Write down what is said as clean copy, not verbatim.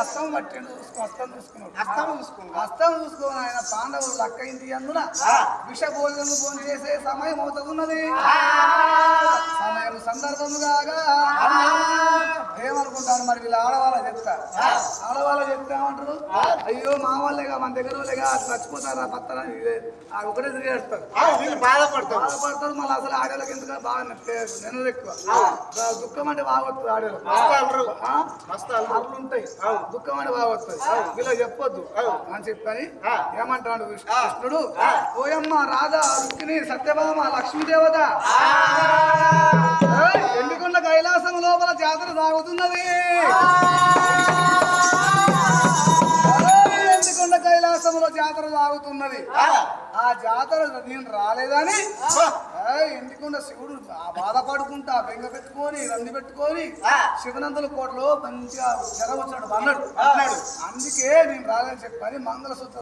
అస్తం పట్టిండు అస్తం చూసుకున్నాడు ఆయన పాండవులు లక్క ఇంటికి అందున విష భోజనం భోజనం చేసే సమయం అవుతున్నది సమయం సందర్భం కాగా ఏమనుకుంటాను మరి వీళ్ళు ఆడవాళ్ళకి చెప్తామంటారు అయ్యో మా వాళ్ళేగా మన దగ్గర వాళ్ళేగా చచ్చిపోతారా పత్తరా ఒకటే తిరిగేస్తారు బాధపడతారు మళ్ళీ అసలు ఆడవాళ్ళకి ఎందుకు బాగా నెనలు ఎక్కువ దుఃఖం అంటే బాగొస్తుంది ఆడవాళ్ళు ఉంటాయి దుఃఖం అంటే బాగొస్తుంది వీళ్ళకి చెప్పొద్దు అని చెప్పని ఏమంటాడు కృష్ణుడు ఓయమ్మ రాధా రుక్మిణి సత్యభామ లక్ష్మీదేవత ఎండికొండ కైలాసం లోపల జాతర సాగుతున్నది ఎండికొండ కైలాసంలో జాతర సాగుతున్నది ఆ జాతర నేను రాలేదని ఎండికొండ శివుడు బాధపడుకుంటా బెంగ పెట్టుకొని రంది పెట్టుకొని శివనందుల కోటలో మంచిగా చెర వచ్చాడు అన్నాడు అందుకే నేను రాలేదని చెప్పని మంగళసూత్రం